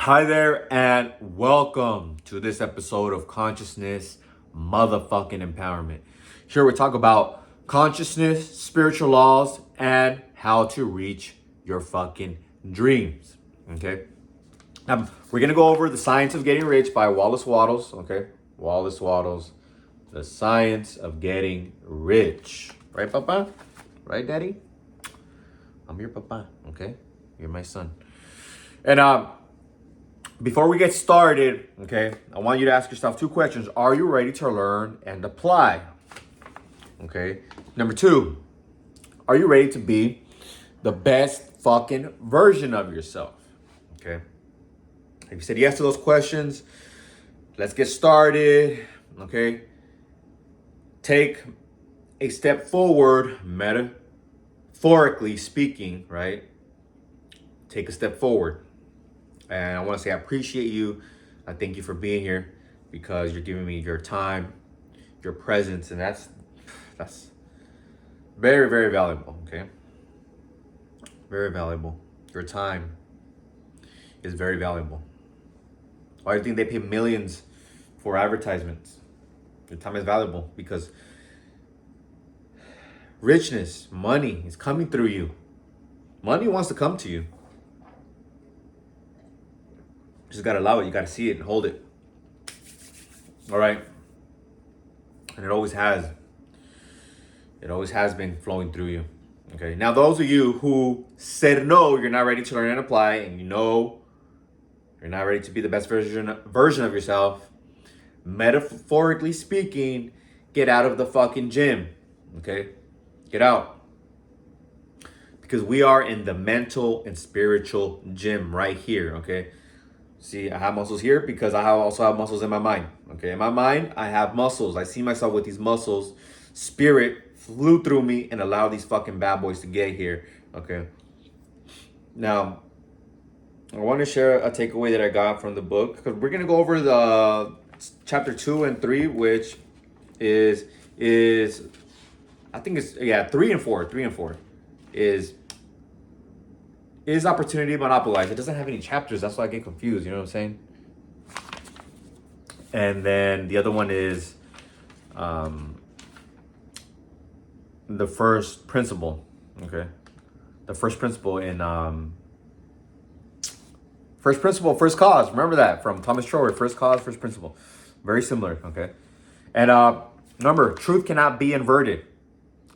Hi there, and welcome to this episode of Consciousness Motherfucking Empowerment. Here we talk about consciousness, spiritual laws, and how to reach your fucking dreams. Okay? We're gonna go over The Science of Getting Rich by Wallace Wattles. Okay? Wallace Wattles, The Science of Getting Rich. Right, Papa? Right, Daddy? I'm your Papa, okay? You're my son. And before we get started, okay, I want you to ask yourself two questions. Are you ready to learn and apply? Okay. Number two, are you ready to be the best fucking version of yourself? Okay. If you said yes to those questions, let's get started. Okay. Take a step forward, metaphorically speaking, right? Take a step forward. And I want to say I appreciate you. I thank you for being here because you're giving me your time, your presence, and that's very, very valuable, okay? Very valuable. Your time is very valuable. Why do you think they pay millions for advertisements? Your time is valuable because richness, money is coming through you. Money wants to come to you. You just gotta allow it. You gotta see it and hold it. All right. And it always has. It always has been flowing through you. Okay. Now, those of you who said no, you're not ready to learn and apply, and you know you're not ready to be the best version of yourself, metaphorically speaking, get out of the fucking gym. Okay? Get out. Because we are in the mental and spiritual gym right here. Okay? See, I have muscles here because I also have muscles in my mind. Okay, in my mind, I have muscles. I see myself with these muscles. Spirit flew through me and allowed these fucking bad boys to get here. Okay. Now, I want to share a takeaway that I got from the book because we're gonna go over the chapter 2 and 3, which is I think it's 3 and 4. 3 and 4 is opportunity monopolized. It doesn't have any chapters. That's why I get confused. You know what I'm saying? And then the other one is the first principle. Okay. The first principle in first principle, first cause. Remember that from Thomas Troward. First cause, first principle. Very similar. Okay. And remember, truth cannot be inverted.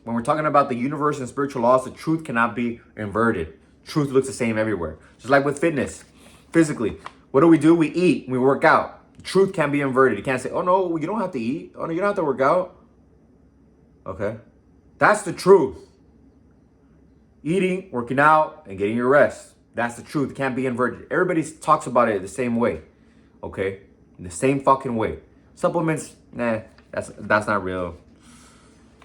When we're talking about the universe and spiritual laws, the truth cannot be inverted. Truth looks the same everywhere. Just like with fitness, physically. What do? We eat, we work out. Truth can't be inverted. You can't say, oh no, you don't have to eat. Oh no, you don't have to work out. Okay. That's the truth. Eating, working out, and getting your rest. That's the truth. It can't be inverted. Everybody talks about it the same way. Okay? In the same fucking way. Supplements, nah, that's not real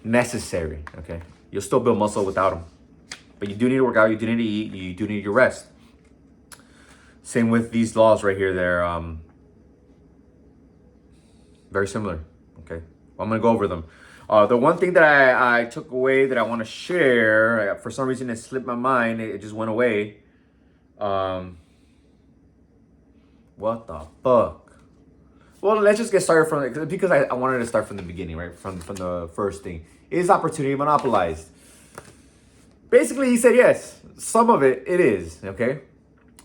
necessary. Okay? You'll still build muscle without them. But you do need to work out, you do need to eat, you do need your rest. Same with these laws right here. They're very similar. Okay, I'm gonna go over them. The one thing that I took away that I want to share, for some reason it slipped my mind, it just went away. What the fuck? Well, let's just get started from it because I wanted to start from the beginning, right? From the first thing. Is opportunity monopolized? Basically, he said yes. Some of it is, okay?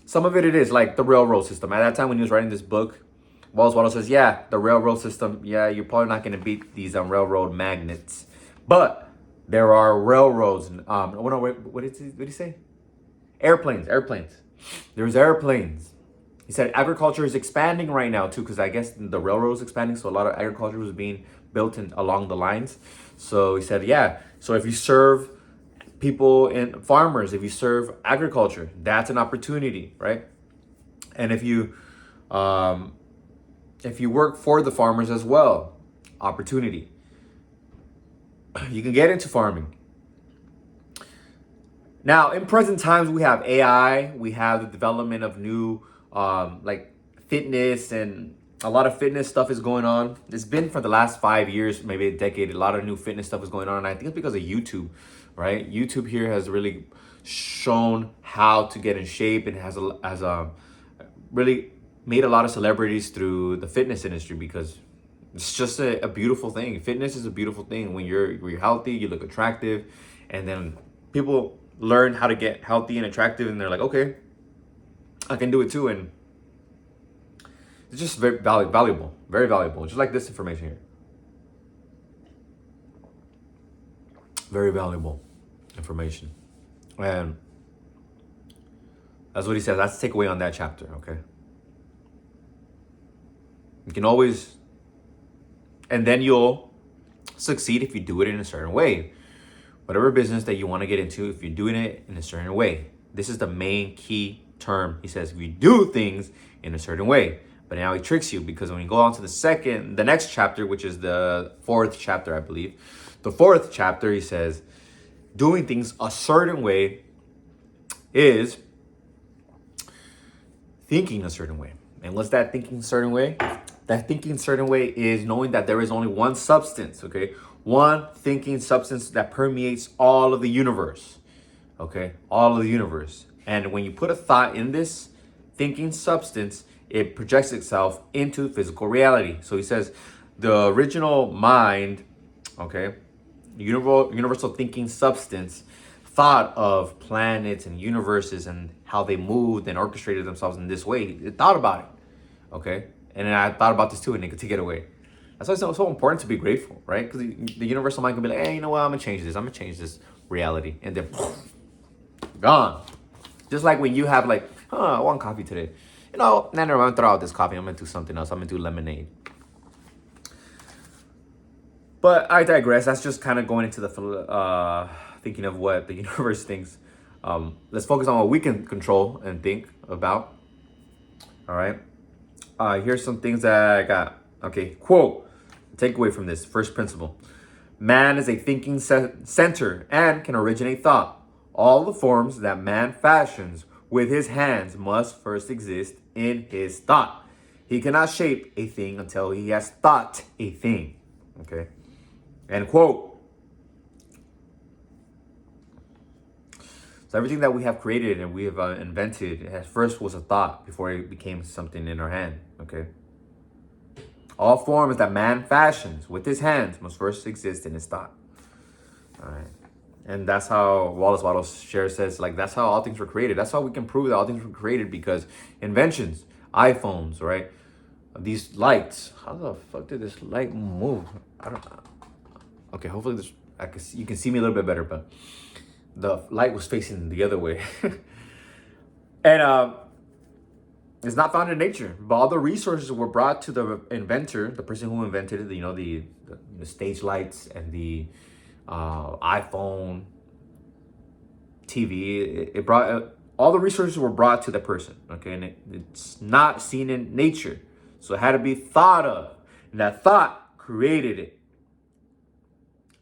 Some of it is, like the railroad system. At that time when he was writing this book, Wallace Wattles says, yeah, the railroad system, yeah, you're probably not going to beat these railroad magnets. But there are railroads. What did he say? Airplanes. There's airplanes. He said agriculture is expanding right now, too, because I guess the railroad is expanding, so a lot of agriculture was being built along the lines. So he said, yeah, so if you serve people and farmers, if you serve agriculture, that's an opportunity, right? And if you work for the farmers as well, opportunity. You can get into farming. Now, in present times, we have AI, we have the development of new like fitness, and a lot of fitness stuff is going on. It's been for the last 5 years, maybe a decade, a lot of new fitness stuff is going on. And I think it's because of YouTube, right? YouTube here has really shown how to get in shape and has really made a lot of celebrities through the fitness industry because it's just a beautiful thing. Fitness is a beautiful thing. When you're healthy, you look attractive, and then people learn how to get healthy and attractive, and they're like, okay, I can do it too. And it's just very valuable, very valuable. Just like this information here, very valuable information, and that's what he says. That's the takeaway on that chapter. Okay, you can always, and then you'll succeed if you do it in a certain way. Whatever business that you want to get into, if you're doing it in a certain way, this is the main key term. He says, if you do things in a certain way. But now he tricks you, because when you go on to the next chapter, which is the 4th chapter, I believe. The 4th chapter, he says, doing things a certain way is thinking a certain way. And what's that thinking a certain way? That thinking a certain way is knowing that there is only one substance, okay? One thinking substance that permeates all of the universe, okay? All of the universe. And when you put a thought in this thinking substance, it projects itself into physical reality. So he says the original mind, okay, universal thinking substance, thought of planets and universes and how they moved and orchestrated themselves in this way. It thought about it, okay? And then I thought about this too, and they could take it away. That's why it's so important to be grateful, right? Because the universal mind can be like, hey, you know what? I'm going to change this. I'm going to change this reality. And then, gone. Just like when you have like, I want coffee today. You know, then I'm going to throw out this coffee. I'm going to do something else. I'm going to do lemonade. But I digress. That's just kind of going into the thinking of what the universe thinks. Let's focus on what we can control and think about. All right. Here's some things that I got. Okay, quote. Takeaway from this first principle: man is a thinking center and can originate thought. All the forms that man fashions with his hands must first exist in his thought. He cannot shape a thing until he has thought a thing. Okay, end quote. So everything that we have created and we have invented at first was a thought before it became something in our hand. Okay. All forms that man fashions with his hands must first exist in his thought. All right. And that's how Wallace Wattles Share says, like, that's how all things were created. That's how we can prove that all things were created, because inventions, iPhones, right? These lights. How the fuck did this light move? I don't know. Okay, hopefully this, you can see me a little bit better, but the light was facing the other way. And it's not found in nature, but all the resources were brought to the inventor, the person who invented it. You know, the stage lights and the iPhone, TV. It brought all the resources were brought to the person. Okay, and it's not seen in nature, so it had to be thought of, and that thought created it.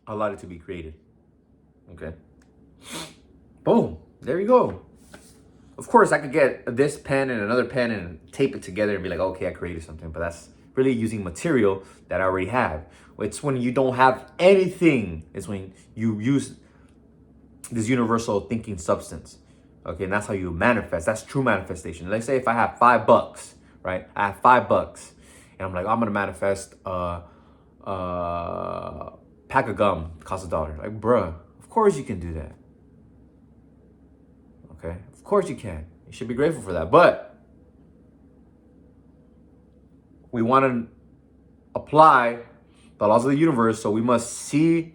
Allowed it to be created. Okay. Boom. There you go. Of course, I could get this pen and another pen and tape it together and be like, okay, I created something. But that's really using material that I already have. It's when you don't have anything. It's when you use this universal thinking substance. Okay, and that's how you manifest. That's true manifestation. Let's say if I have $5, right? I have $5, and I'm like, I'm gonna manifest a pack of gum costs $1. Like, bruh, of course you can do that. Okay, of course you can. You should be grateful for that. But we want to apply the laws of the universe, so we must see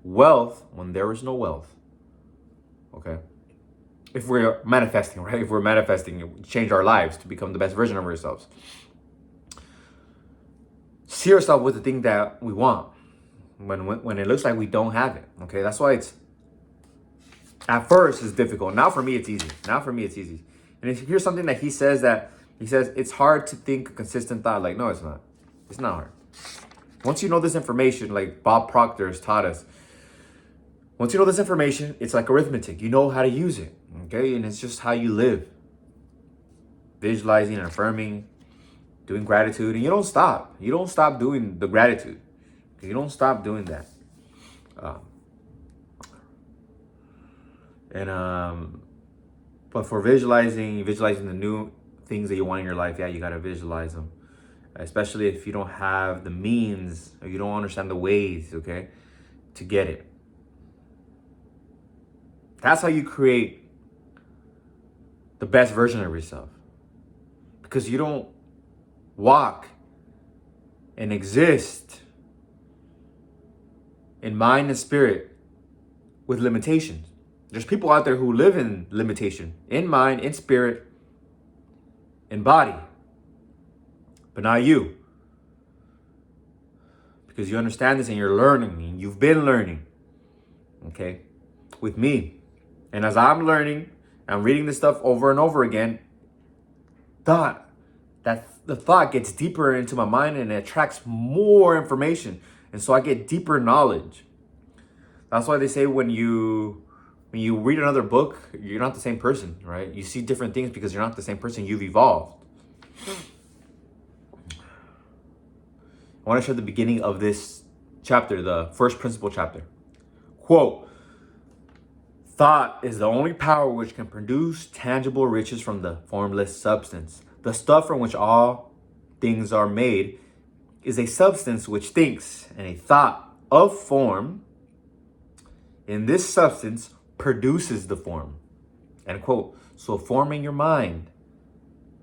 wealth when there is no wealth. Okay, if we're manifesting, right? If we're manifesting, change our lives to become the best version of ourselves. See yourself with the thing that we want when it looks like we don't have it. Okay, that's why it's at first it's difficult. Now for me it's easy. And if here's something that he says it's hard to think a consistent thought. Like, no, it's not. It's not hard. Once you know this information, like Bob Proctor has taught us, once you know this information, it's like arithmetic. You know how to use it. Okay, and it's just how you live. Visualizing and affirming, doing gratitude, and you don't stop. You don't stop doing the gratitude. You don't stop doing that. But for visualizing the new things that you want in your life, yeah, you got to visualize them. Especially if you don't have the means or you don't understand the ways, okay, to get it. That's how you create the best version of yourself. Because you don't walk and exist in mind and spirit with limitations. There's people out there who live in limitation, in mind, in spirit, in body, but not you. Because you understand this and you're learning, and you've been learning, okay, with me. And as I'm learning, I'm reading this stuff over and over again, the thought gets deeper into my mind and it attracts more information. And so I get deeper knowledge. That's why they say when you read another book, you're not the same person, right? You see different things because you're not the same person. You've evolved. I want to share the beginning of this chapter, the first principle chapter. Quote, thought is the only power which can produce tangible riches from the formless substance. The stuff from which all things are made is a substance which thinks, and a thought of form in this substance produces the form. End quote. So forming your mind,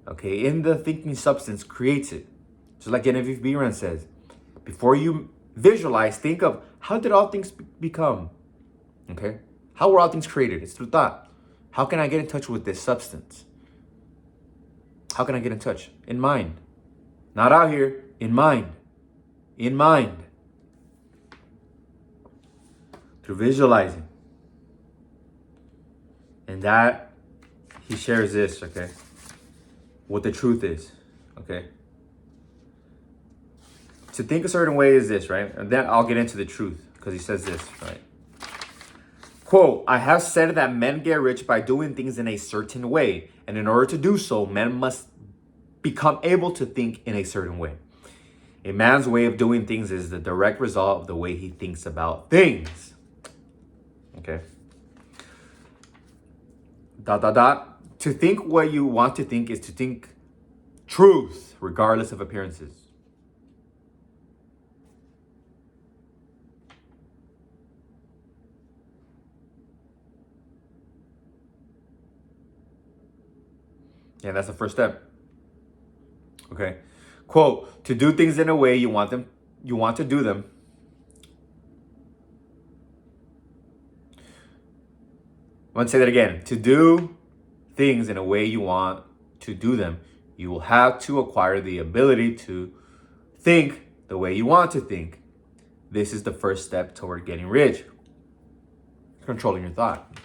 okay, in the thinking substance creates it. Just like Genevieve Behrend says, before you visualize, think of how did all things become? Okay? How were all things created? It's through thought. How can I get in touch with this substance? How can I get in touch? In mind. Not out here, in mind. In mind. Through visualizing. And that, he shares this, okay? What the truth is, okay? To think a certain way is this, right? And then I'll get into the truth, because he says this, right? Quote, I have said that men get rich by doing things in a certain way. And in order to do so, men must become able to think in a certain way. A man's way of doing things is the direct result of the way he thinks about things. Okay? ... To think what you want to think is to think truth, regardless of appearances. Yeah, that's the first step. Okay. Quote, to do things in a way you want to do them. I'm going to say that again. To do things in a way you want to do them, you will have to acquire the ability to think the way you want to think. This is the first step toward getting rich. Controlling your thought.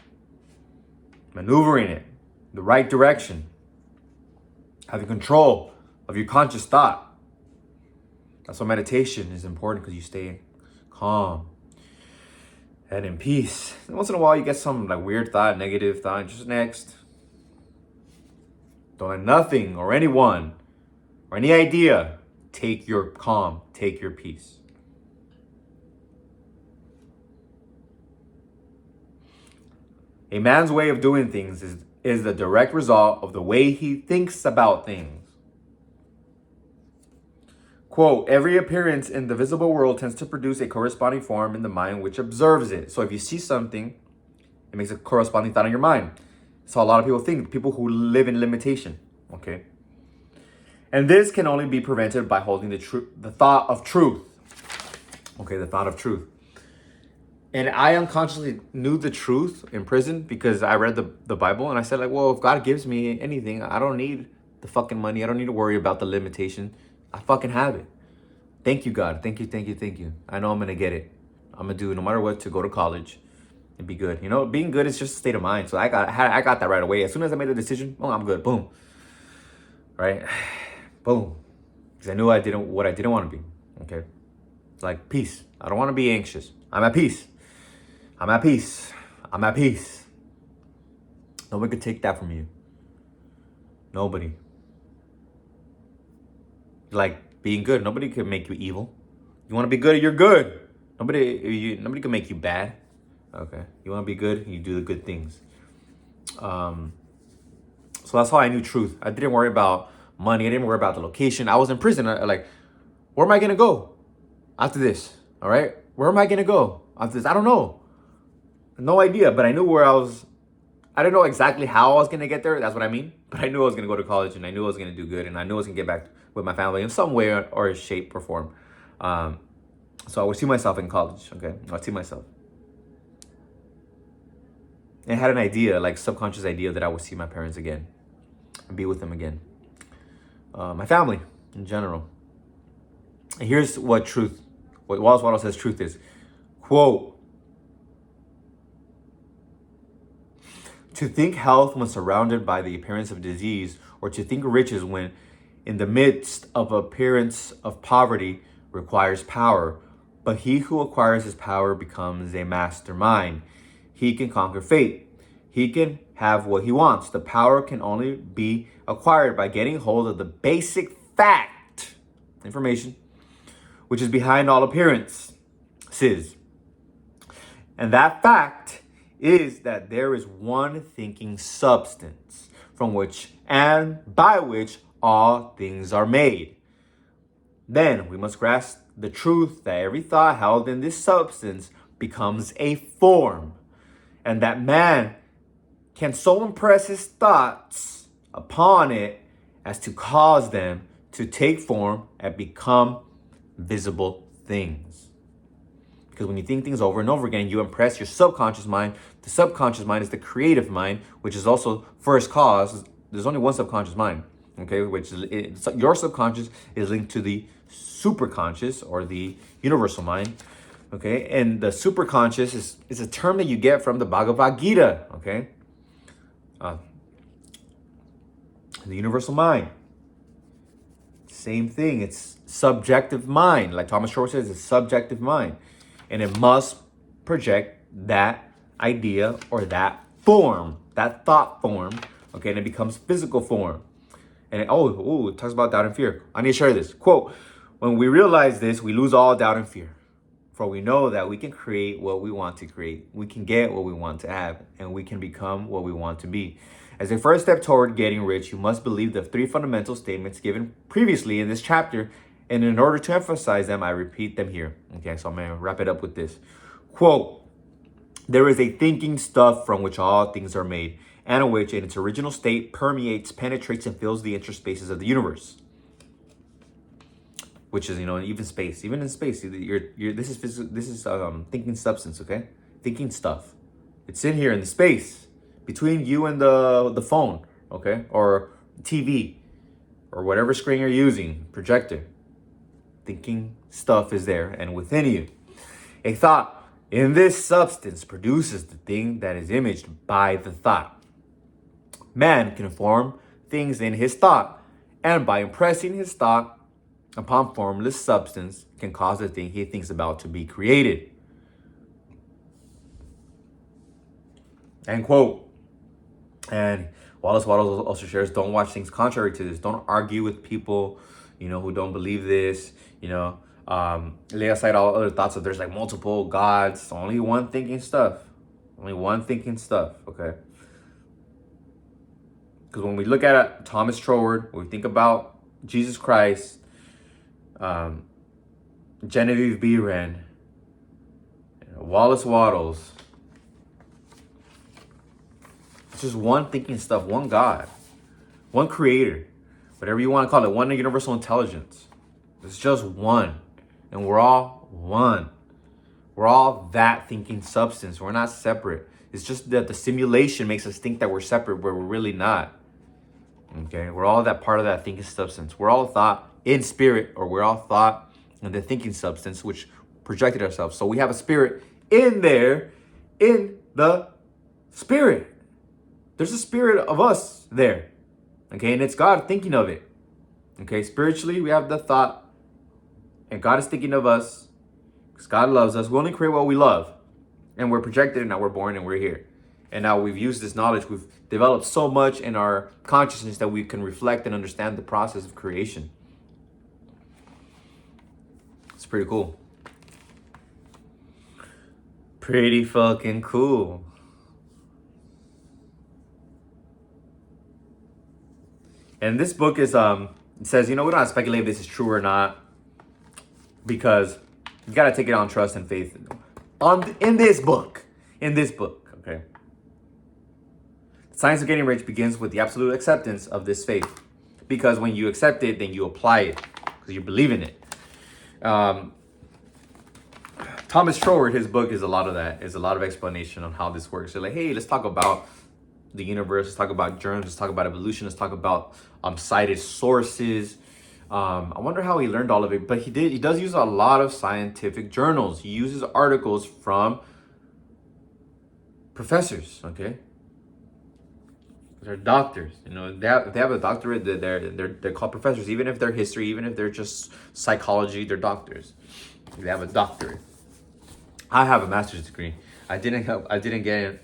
Maneuvering it in the right direction. Having control of your conscious thought. That's why meditation is important, because you stay calm and in peace. And once in a while you get some like weird thought, negative thought, just next. Don't let nothing or anyone or any idea take your calm, take your peace. A man's way of doing things is the direct result of the way he thinks about things. Quote, every appearance in the visible world tends to produce a corresponding form in the mind which observes it. So if you see something, it makes a corresponding thought in your mind. So a lot of people think, people who live in limitation, okay? And this can only be prevented by holding the thought of truth. Okay, the thought of truth. And I unconsciously knew the truth in prison because I read the Bible, and I said, like, well, if God gives me anything, I don't need the fucking money. I don't need to worry about the limitation. I fucking have it. Thank you, God. Thank you, thank you, thank you. I know I'm going to get it. I'm going to do no matter what to go to college and be good. You know, being good is just a state of mind. So I got that right away. As soon as I made the decision, oh, I'm good. Boom. Right? Boom. Because I knew what I didn't want to be. Okay? It's like peace. I don't want to be anxious. I'm at peace. I'm at peace. I'm at peace. Nobody could take that from you. Nobody. Like being good. Nobody can make you evil. You want to be good, you're good. Nobody can make you bad. Okay. You want to be good, you do the good things. So So that's how I knew truth. I didn't worry about money. I didn't worry about the location. I was in prison. Like, where am I going to go after this? All right. Where am I going to go after this? I don't know. No idea. But I knew where I was. I didn't know exactly how I was going to get there. That's what I mean. But I knew I was going to go to college, and I knew I was going to do good, and I knew I was going to get back with my family in some way or shape or form. So I would see myself in college. Okay. I would see myself. And I had an idea, like subconscious idea, that I would see my parents again and be with them again. My family in general. And here's what Wallace Waddle says truth is. Quote, to think health when surrounded by the appearance of disease, or to think riches when in the midst of appearance of poverty, requires power. But he who acquires his power becomes a mastermind. He can conquer fate. He can have what he wants. The power can only be acquired by getting hold of the basic fact, information, which is behind all appearances. And that fact is that there is one thinking substance from which and by which all things are made. Then we must grasp the truth that every thought held in this substance becomes a form, and that man can so impress his thoughts upon it as to cause them to take form and become visible things. Because when you think things over and over again, you impress your subconscious mind. The subconscious mind is the creative mind, which is also first cause. There's only one subconscious mind, okay? Which is your subconscious is linked to the superconscious or the universal mind, okay? And the superconscious is a term that you get from the Bhagavad Gita, okay? The universal mind. Same thing. It's subjective mind. Like Thomas Shore says, it's subjective mind. And it must project that idea or that form, that thought form, okay? And it becomes physical form. And it talks about doubt and fear. I need to share this. Quote, when we realize this, we lose all doubt and fear. For we know that we can create what we want to create. We can get what we want to have. And we can become what we want to be. As a first step toward getting rich, you must believe the three fundamental statements given previously in this chapter. And in order to emphasize them, I repeat them here. Okay, so I'm going to wrap it up with this. Quote, there is a thinking stuff from which all things are made, and which in its original state permeates, penetrates, and fills the interspaces of the universe. Which is, even space. Even in space, this is thinking substance, okay? Thinking stuff. It's in here in the space between you and the phone, okay? Or TV, or whatever screen you're using, projector. Thinking stuff is there and within you. A thought in this substance produces the thing that is imaged by the thought. Man can form things in his thought, and by impressing his thought upon formless substance can cause the thing he thinks about to be created. End quote. And Wallace Waddle also shares, don't watch things contrary to this. Don't argue with people, who don't believe this, lay aside all other thoughts of there's like multiple gods, only one thinking stuff. Only one thinking stuff, okay? Because when we look at Thomas Troward, when we think about Jesus Christ, Genevieve Behrend, Wallace Waddles, it's just one thinking stuff, one God, one creator, whatever you want to call it, one universal intelligence. It's just one. And we're all one. We're all that thinking substance. We're not separate. It's just that the simulation makes us think that we're separate, but we're really not. Okay? We're all that part of that thinking substance. We're all thought in spirit, or we're all thought in the thinking substance, which projected ourselves. So we have a spirit in there, in the spirit. There's a spirit of us there. Okay? And it's God thinking of it. Okay? Spiritually, we have the thought, and God is thinking of us because God loves us. We only create what we love. And we're projected, and now we're born, and we're here. And now we've used this knowledge. We've developed so much in our consciousness that we can reflect and understand the process of creation. It's pretty cool. Pretty fucking cool. And this book is it says, we don't have to speculate if this is true or not, because you gotta take it on trust and faith. In this book. Okay. The science of getting rich begins with the absolute acceptance of this faith. Because when you accept it, then you apply it. Because you believe in it. Thomas Troward, his book is a lot of that. It's a lot of explanation on how this works. They're like, hey, let's talk about the universe. Let's talk about germs. Let's talk about evolution. Let's talk about cited sources. I wonder how he learned all of it. But he does use a lot of scientific journals. He uses articles from professors, okay? They're doctors. They have a doctorate. They're called professors. Even if they're history, even if they're just psychology, they're doctors. They have a doctorate. I have a master's degree. I didn't get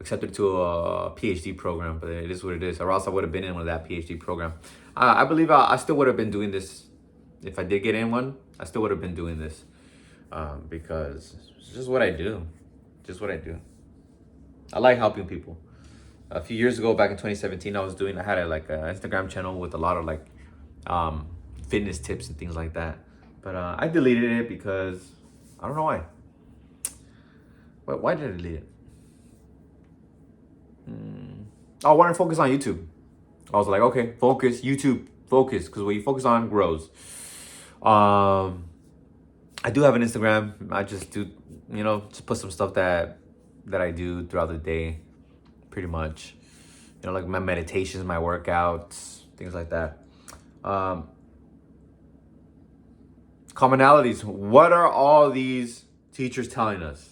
accepted to a PhD program, but it is what it is. Or else I would have been in one of that PhD program. I believe I still would have been doing this if I did get in one. I still would have been doing this because it's just what I do. Just what I do. I like helping people. A few years ago, back in 2017, I had an Instagram channel with a lot of fitness tips and things like that. But I deleted it because I don't know why. But why did I delete it? I wanted to focus on YouTube. I was like, okay, focus, YouTube, focus. Because what you focus on grows. I do have an Instagram. I just do, just put some stuff that I do throughout the day. Pretty much. Like my meditations, my workouts, things like that. Commonalities. What are all these teachers telling us?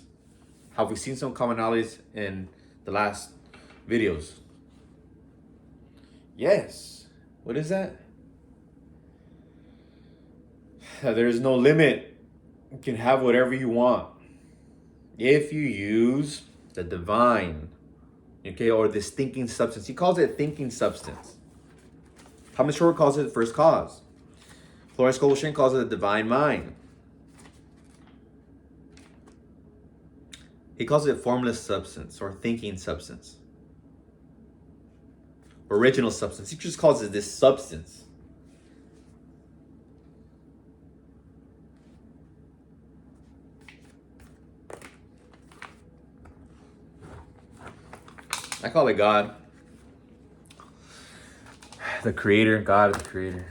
Have we seen some commonalities in the last videos? Yes. What is that? There is no limit. You can have whatever you want if you use the divine, okay, or this thinking substance. He calls it thinking substance. Thomas Short calls it the first cause. Florence Scovel calls it the divine mind. He calls it formless substance or thinking substance. Original substance. He just calls it this substance. I call it God. The creator. God is the creator.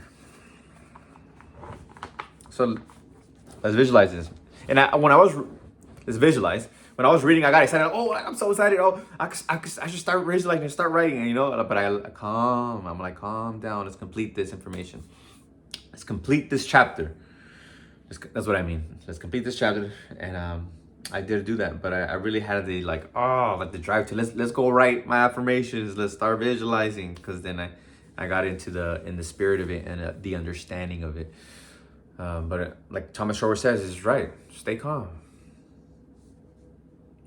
So let's visualize this. And let's visualize. When I was reading, I got excited. Oh, I'm so excited. Oh, I should start visualizing and start writing, But I'm like, calm down. Let's complete this information. Let's complete this chapter. That's what I mean. Let's complete this chapter. And I did do that. But I really had the the drive to let's go write my affirmations. Let's start visualizing. Because then I got into the spirit of it and the understanding of it. But like Thomas Shore says, is right. Stay calm.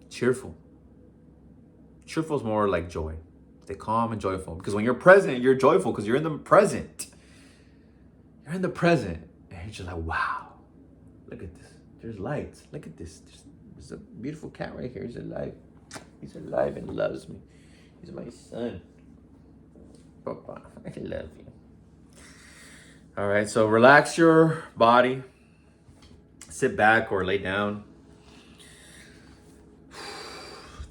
Cheerful. Cheerful is more like joy. Stay calm and joyful. Because when you're present, you're joyful because you're in the present. You're in the present. And you're just like, wow. Look at this. There's lights. Look at this. There's a beautiful cat right here. He's alive. He's alive and loves me. He's my son. Papa, I love you. All right, so relax your body. Sit back or lay down.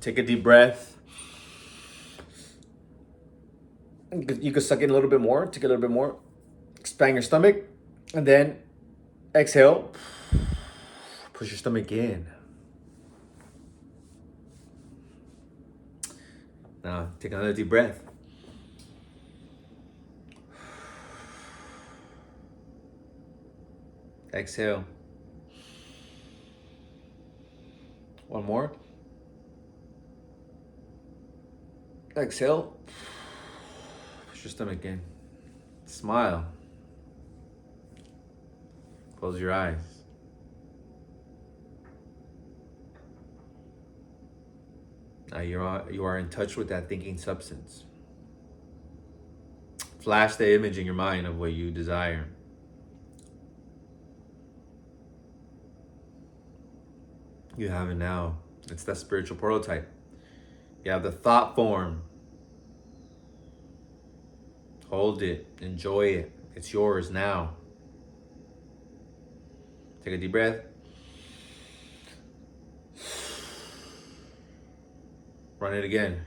Take a deep breath. You can suck in a little bit more. Take a little bit more. Expand your stomach. And then exhale. Push your stomach in. Now, take another deep breath. Exhale. One more. Exhale. Push your stomach in. Smile. Close your eyes. Now you are in touch with that thinking substance. Flash the image in your mind of what you desire. You have it now. It's that spiritual prototype. You have the thought form. Hold it. Enjoy it. It's yours now. Take a deep breath. Run it again.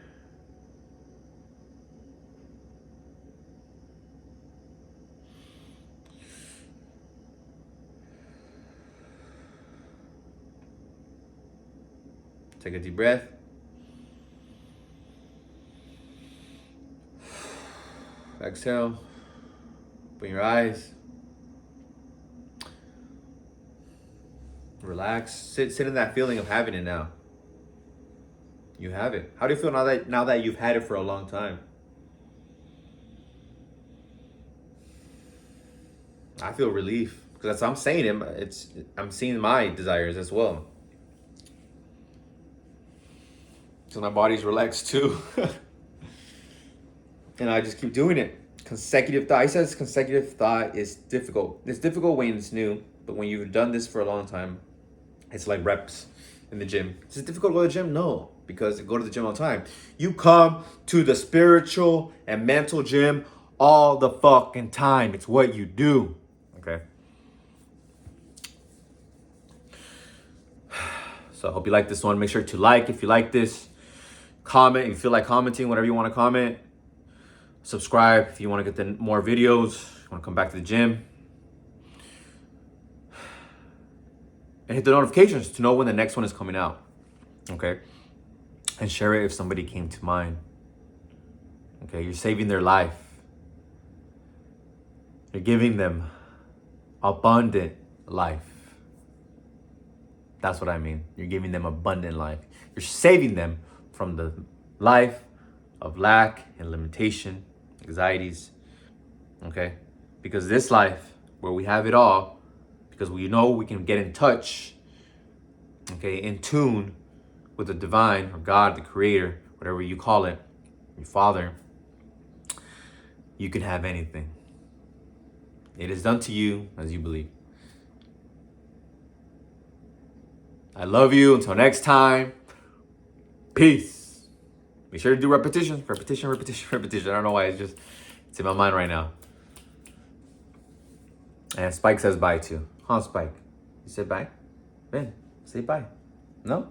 Take a deep breath. Exhale. Open your eyes. Relax. Sit in that feeling of having it now. You have it. How do you feel now that you've had it for a long time? I feel relief because I'm saying it. I'm seeing my desires as well. So my body's relaxed too. And I just keep doing it. Consecutive thought. He says consecutive thought is difficult. It's difficult when it's new, but when you've done this for a long time, it's like reps in the gym. Is it difficult to go to the gym? No, because I go to the gym all the time. You come to the spiritual and mental gym all the fucking time. It's what you do. Okay. So I hope you like this one. Make sure to like if you like this. Comment if you feel like commenting, whatever you want to comment. Subscribe if you want to get more videos. You want to come back to the gym. And hit the notifications to know when the next one is coming out. Okay? And share it if somebody came to mind. Okay? You're saving their life. You're giving them abundant life. That's what I mean. You're giving them abundant life. You're saving them from the life of lack and limitation, anxieties. Okay? Because this life, where we have it all, because we know we can get in touch, okay, in tune with the divine or God, the creator, whatever you call it, your Father, you can have anything. It is done to you as you believe. I love you. Until next time, peace. Be sure to do repetition. I don't know why, it's in my mind right now. And Spike says bye too. Huh, Spike? You said bye? Ben, say bye. No?